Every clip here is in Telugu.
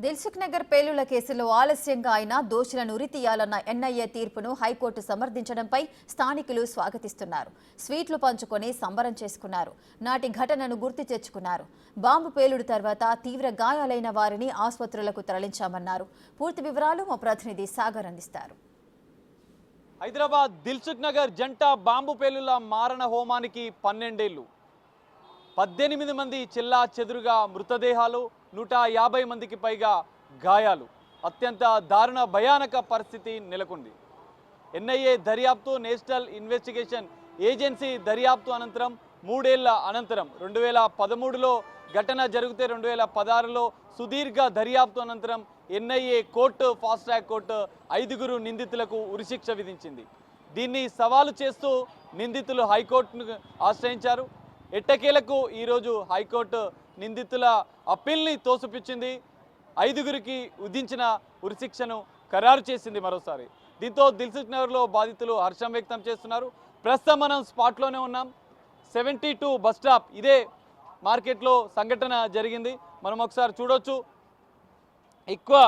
దిల్సుఖ్ నగర్ పేలుళ్ల కేసులో ఆలస్యంగా అయినా దోషులను ఉరితీయాలన్న ఎన్ఐఏ తీర్పును హైకోర్టు సమర్థించడంపై స్థానికులు స్వాగతిస్తున్నారు. స్వీట్లు పంచుకొని సంబరం చేసుకున్నారు. నాటి ఘటనను గుర్తు తెచ్చుకున్నారు. బాంబు పేలుడు తర్వాత తీవ్ర గాయాలైన వారిని ఆసుపత్రులకు తరలించామన్నారు. పూర్తి వివరాలు మా ప్రతినిధి సాగర్ అందిస్తారు. హైదరాబాద్ దిల్సుఖ్ నగర్ జంట బాంబు పేలుళ్ల మారణ హోమానికి 12 ఏళ్లు. 18 మంది చెల్లా చెదురుగా మృతదేహాలు, 150 మందికి పైగా గాయాలు. అత్యంత దారుణ భయానక పరిస్థితి నెలకొంది. ఎన్ఐఏ దర్యాప్తు, నేషనల్ ఇన్వెస్టిగేషన్ ఏజెన్సీ దర్యాప్తు అనంతరం 3 ఏళ్ల అనంతరం 2013లో ఘటన జరిగితే 2016లో సుదీర్ఘ దర్యాప్తు అనంతరం NIA court, fast track court 5 నిందితులకు ఉరిశిక్ష విధించింది. దీన్ని సవాలు చేస్తూ నిందితులు హైకోర్టును ఆశ్రయించారు. ఎట్టకేలకు ఈరోజు హైకోర్టు నిందితుల అప్పీల్ని తోసిపుచ్చింది. 5 విధించిన ఉరిశిక్షను ఖరారు చేసింది మరోసారి. దీంతో దిల్సుఖ్ నగర్లో బాధితులు హర్షం వ్యక్తం చేస్తున్నారు. ప్రస్తుతం మనం స్పాట్లోనే ఉన్నాం. 72 బస్ స్టాప్, ఇదే మార్కెట్లో సంఘటన జరిగింది. మనం ఒకసారి చూడొచ్చు. ఎక్కువ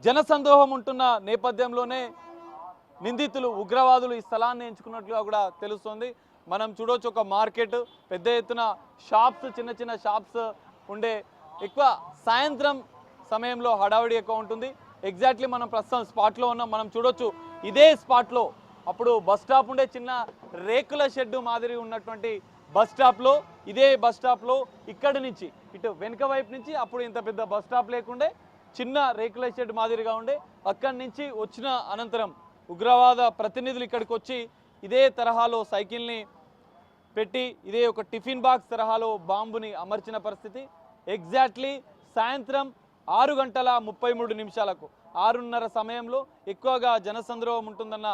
జనసందోహం ఉంటున్న నేపథ్యంలోనే నిందితులు, ఉగ్రవాదులు ఈ స్థలాన్ని ఎంచుకున్నట్లుగా కూడా తెలుస్తోంది. మనం చూడవచ్చు, ఒక మార్కెట్, పెద్ద ఎత్తున షాప్స్, చిన్న చిన్న షాప్స్ ఉండే, ఎక్కువ సాయంత్రం సమయంలో హడావిడి ఎక్కువ ఉంటుంది. ఎగ్జాక్ట్లీ మనం ప్రస్తుతం స్పాట్లో ఉన్నాం. మనం చూడొచ్చు, ఇదే స్పాట్లో అప్పుడు బస్ స్టాప్ ఉండే, చిన్న రేకుల షెడ్డు మాదిరి ఉన్నటువంటి బస్ స్టాప్లో, ఇదే బస్ స్టాప్లో ఇక్కడి నుంచి ఇటు వెనుక వైపు నుంచి అప్పుడు ఇంత పెద్ద బస్ స్టాప్ లేకుండే, చిన్న రేకుల షెడ్ మాదిరిగా ఉండే, అక్కడి నుంచి వచ్చిన అనంతరం ఉగ్రవాద ప్రతినిధులు ఇక్కడికి వచ్చి ఇదే తరహాలో సైకిల్ని పెట్టి, ఇదే ఒక టిఫిన్ బాక్స్ తరహాలో బాంబుని అమర్చిన పరిస్థితి. ఎగ్జాక్ట్లీ సాయంత్రం 6:33 6:30 సమయంలో ఎక్కువగా జనసంద్రోహం ఉంటుందన్న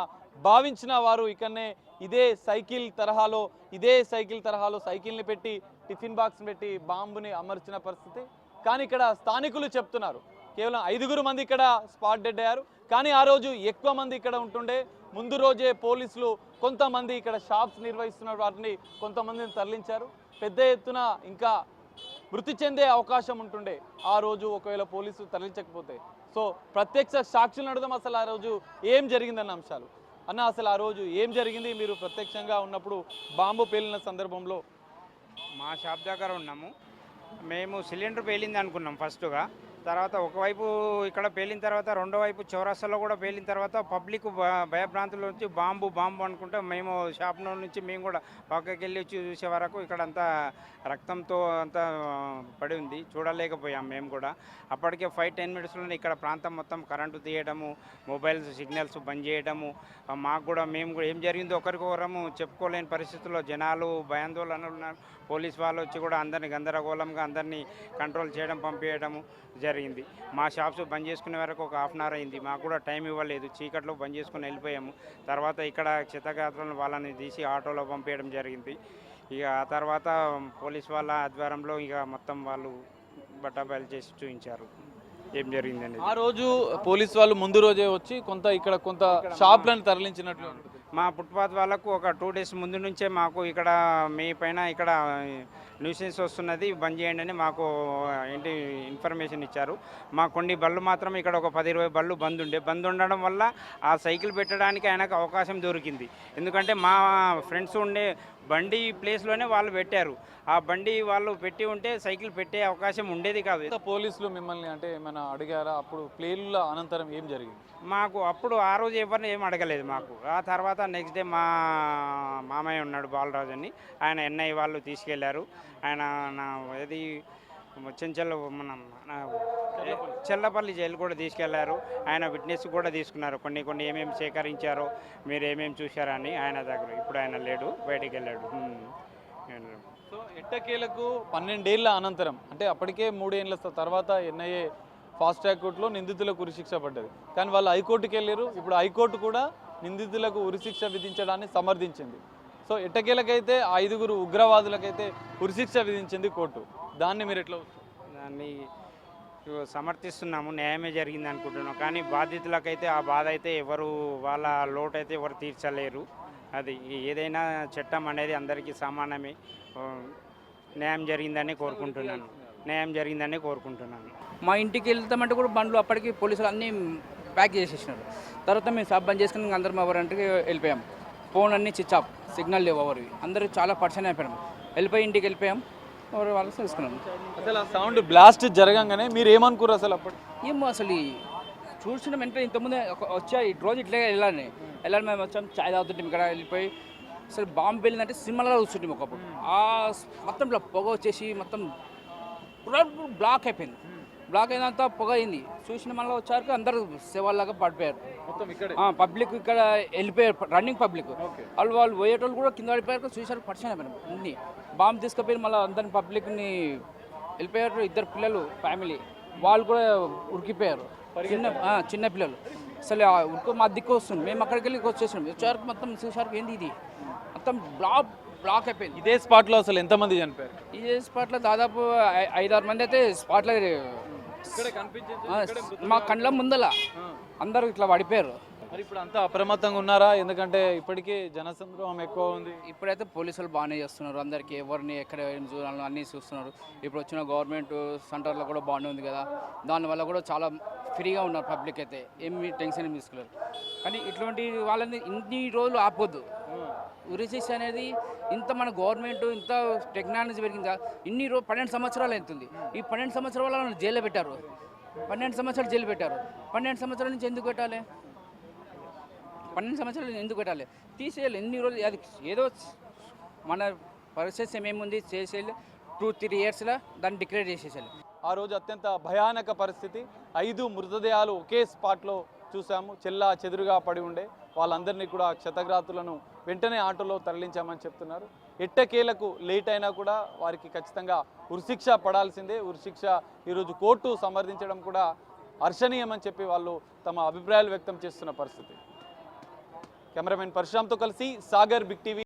భావించిన వారు ఇక్కడనే ఇదే సైకిల్ తరహాలో సైకిల్ని పెట్టి, టిఫిన్ బాక్స్ పెట్టి బాంబుని అమర్చిన పరిస్థితి. కానీ ఇక్కడ స్థానికులు చెప్తున్నారు, కేవలం 5 మంది ఇక్కడ స్పాట్ డెడ్ అయ్యారు. కానీ ఆ రోజు ఎక్కువ మంది ఇక్కడ ఉంటుండే. ముందు రోజే పోలీసులు కొంతమంది ఇక్కడ షాప్స్ నిర్వహిస్తున్న వాటిని కొంతమందిని తరలించారు. పెద్ద ఎత్తున ఇంకా మృతి చెందే అవకాశం ఉంటుండే ఆ రోజు ఒకవేళ పోలీసులు తరలించకపోతే. సో ప్రత్యక్ష సాక్షులను అడుగుదాం, అసలు ఆ రోజు ఏం జరిగిందన్న అంశాలు. అన్న, అసలు ఆ రోజు ఏం జరిగింది? మీరు ప్రత్యక్షంగా ఉన్నప్పుడు బాంబు పేలిన సందర్భంలో. మా షాప్ దగ్గర ఉన్నాము. మేము సిలిండర్ పేలింది అనుకున్నాం ఫస్ట్గా. తర్వాత ఒకవైపు ఇక్కడ పేలిన తర్వాత రెండో వైపు చౌరస్తాలో కూడా పేలిన తర్వాత పబ్లిక్ భయభ్రాంతుల నుంచి బాంబు అనుకుంటే మేము షాప్ నుంచి మేము కూడా పక్కకి వెళ్ళి చూసే వరకు ఇక్కడ అంతా రక్తంతో అంతా పడి ఉంది, చూడలేకపోయాం మేము కూడా. అప్పటికే 5-10 మినిట్స్లోనే ఇక్కడ ప్రాంతం మొత్తం కరెంటు తీయడము, మొబైల్ సిగ్నల్స్ బంద్ చేయడము, మాకు కూడా మేము కూడా ఏం జరిగిందో ఒకరికొకరము చెప్పుకోలేని పరిస్థితుల్లో జనాలు భయాందోళనలు ఉన్నారు. పోలీస్ వాళ్ళు వచ్చి కూడా అందరినీ గందరగోళంగా అందరినీ కంట్రోల్ చేయడం, పంపించడము జరిగింది. మా షాప్స్ బంద్ చేసుకునే వరకు ఒక 1/2 అవర్ అయింది. మాకు కూడా టైం ఇవ్వలేదు, చీకట్లో బంద్ చేసుకుని వెళ్ళిపోయాము. తర్వాత ఇక్కడ క్షతగాత్రులను వాళ్ళని తీసి ఆటోలో పంపించడం జరిగింది. ఇక ఆ తర్వాత పోలీస్ వాళ్ళ ఆధ్వర్యంలో ఇక మొత్తం వాళ్ళు బట్టాబయలు చేసి చూపించారు ఏం జరిగిందండి. ఆ రోజు పోలీస్ వాళ్ళు ముందు రోజే వచ్చి కొంత షాప్లను తరలించినట్లు. మా ఫుట్పాత్ వాళ్ళకు ఒక 2 డేస్ ముందు నుంచే మాకు ఇక్కడ మీ పైన ఇక్కడ న్యూసెన్స్ వస్తున్నది, బంద్ చేయండి అని మాకు ఏంటి ఇన్ఫర్మేషన్ ఇచ్చారు. మా కొన్ని బళ్ళు మాత్రం ఇక్కడ ఒక 10-20 బళ్ళు బంద్ ఉండడం వల్ల ఆ సైకిల్ పెట్టడానికి ఆయనకు అవకాశం దొరికింది. ఎందుకంటే మా ఫ్రెండ్స్ ఉండే బండి ప్లేస్లోనే వాళ్ళు పెట్టారు. ఆ బండి వాళ్ళు పెట్టి ఉంటే సైకిల్ పెట్టే అవకాశం ఉండేది కాదు. పోలీసులు మిమ్మల్ని అంటే ఏమైనా అడిగారా? అప్పుడు ప్లేలుల అనంతరం ఏం జరిగింది? మాకు అప్పుడు ఆ రోజు ఎవరిని ఏం అడగలేదు మాకు. ఆ తర్వాత నెక్స్ట్ డే మా మామయ్య ఉన్నాడు బాలరాజు అని, ఆయన ఎన్ఐ వాళ్ళు తీసుకెళ్లారు. ఆయన ఏది మన చెల్లపల్లి జైలు కూడా తీసుకెళ్లారు. ఆయన విట్నెస్ కూడా తీసుకున్నారు. కొన్ని ఏమేమి సేకరించారో, మీరు ఏమేమి చూశారని ఆయన దగ్గర. ఇప్పుడు ఆయన లేడు, బయటికి వెళ్ళాడు. సో ఎట్టకేలకు 12 ఏళ్ల అనంతరం, అంటే అప్పటికే 3 ఏళ్ల తర్వాత ఎన్ఐఏ ఫాస్ట్ ట్రాక్ కోర్టులో నిందితులకు ఉరిశిక్ష పడ్డది. కానీ వాళ్ళు హైకోర్టుకి వెళ్ళారు. ఇప్పుడు హైకోర్టు కూడా నిందితులకు ఉరిశిక్ష విధించడాన్ని సమర్థించింది. సో ఎట్టకేలకైతే 5 ఉగ్రవాదులకైతే ఉరిశిక్ష విధించింది కోర్టు. దాన్ని మీరు ఎట్లా? దాన్ని సమర్థిస్తున్నాము, న్యాయమే జరిగింది అనుకుంటున్నాం. కానీ బాధితులకైతే ఆ బాధ అయితే ఎవరు, వాళ్ళ లోటు అయితే ఎవరు తీర్చలేరు. అది ఏదైనా చట్టం అనేది అందరికీ సమానమే. న్యాయం జరిగిందని కోరుకుంటున్నాను. న్యాయం జరిగిందని కోరుకుంటున్నాను. మా ఇంటికి వెళ్తామంటే కూడా బండ్లు అప్పటికి పోలీసులు అన్నీ ప్యాక్ చేసేసినారు. తర్వాత మేము షాప్ బంద్ చేసుకుని అందరం ఎవరింటికి వెళ్ళిపోయాం. ఫోన్ అన్నీ స్విచ్ ఆఫ్, సిగ్నల్ లేవు ఎవరివి. అందరూ చాలా పర్సన్ అయిపోయాం. వెళ్ళిపోయి ఇంటికి వెళ్ళిపోయాం. ఎవరు వాళ్ళు తెలుసుకున్నాం. అసలు ఆ సౌండ్ బ్లాస్ట్ జరగంగానే మీరు ఏమనుకున్నారు అసలు అప్పుడు? ఏమో అసలు చూసిన వెంటనే ఇంతకుముందే వచ్చాయి రోజు ఇట్లే వెళ్ళాలి మేము వచ్చాం చాయ్ తాగుతుంటాం ఇక్కడ వెళ్ళిపోయి. అసలు బాంబు వెళ్ళిందంటే సినిమాలో చూస్తుంటాం ఒకప్పుడు. ఆ మొత్తం ఇట్లా పొగ వచ్చేసి మొత్తం బ్లాక్ అయిపోయింది. బ్లాక్ అయినంత పొగ అయింది. చూసిన మళ్ళీ వచ్చాక అందరూ శవాల్లాగా పడిపోయారు. మొత్తం ఇక్కడ పబ్లిక్ ఇక్కడ వెళ్ళిపోయారు, రన్నింగ్ పబ్లిక్. వాళ్ళు పోయేటోళ్ళు కూడా కింద పడిపోయారు. చూసారు పరిచయం అయిపోయినారు అన్ని. బాంబు తీసుకుపోయి మళ్ళీ అందరిని పబ్లిక్ని వెళ్ళిపోయారు. 2 పిల్లలు ఫ్యామిలీ వాళ్ళు కూడా ఉరికిపోయారు. చిన్న పిల్లలు అసలు మా దిక్కు వస్తుంది. మేము అక్కడికి వెళ్ళి వచ్చేసినాం. వచ్చేసరికి మొత్తం చూసారు ఏంది ఇది మొత్తం బ్లాక్ అయిపోయింది. ఇదే స్పాట్లో అసలు ఎంతమంది చనిపోయారు? ఈ స్పాట్లో దాదాపు 5-6 మంది అయితే స్పాట్లో మా కళ్ళ ముందల అందరూ ఇట్లా పడిపోయారు. మరి ఇప్పుడు అంతా అప్రమత్తంగా ఉన్నారా? ఎందుకంటే ఇప్పటికే జనసంద్రోహం ఎక్కువ ఉంది. ఇప్పుడైతే పోలీసులు బాగానే చేస్తున్నారు. అందరికీ ఎవరిని ఎక్కడ ఏం చూడాలో అన్నీ చూస్తున్నారు. ఇప్పుడు వచ్చిన గవర్నమెంట్ సెంటర్లో కూడా బాగానే ఉంది కదా. దానివల్ల కూడా చాలా ఫ్రీగా ఉన్నారు పబ్లిక్. అయితే ఏమి టెన్షన్ ఏమి తీసుకోలేరు. కానీ ఇటువంటి వాళ్ళని ఇన్ని రోజులు ఆపొద్దు. ఉరిశిక్ష అనేది ఇంత మన గవర్నమెంట్ ఇంత టెక్నాలజీ పెరిగిందా ఇన్ని 12 సంవత్సరాలు అవుతుంది. ఈ 12 సంవత్సరాల వాళ్ళని జైల్లో పెట్టారు. 12 సంవత్సరాలు జైలు పెట్టారు. 12 సంవత్సరాల నుంచి ఎందుకు పెట్టాలి? 12 సంవత్సరాలు ఎందుకు పెట్టాలి? తీసేయాలి. ఎన్ని రోజులు అది ఏదో మన పరిస్థితి ఏమేముంది చేసేయాలి. 2-3 ఇయర్స్లో దాన్ని డిక్లేర్ చేసేసాలి. ఆ రోజు అత్యంత భయానక పరిస్థితి. 5 మృతదేహాలు ఒకే స్పాట్లో చూసాము. చెల్లా చెదురుగా పడి ఉండే వాళ్ళందరినీ కూడా క్షతగాత్రులను వెంటనే ఆటోలో తరలించామని చెప్తున్నారు. ఎట్టకేలకు లేట్ అయినా కూడా వారికి ఖచ్చితంగా ఉరిశిక్ష పడాల్సిందే. ఉరిశిక్ష ఈరోజు కోర్టు సమర్థించడం కూడా హర్షణీయమని చెప్పి వాళ్ళు తమ అభిప్రాయాలు వ్యక్తం చేస్తున్న పరిస్థితి. కెమెరామెన్ పరశురామ్తో కలిసి సాగర్, బిగ్ టీవీ.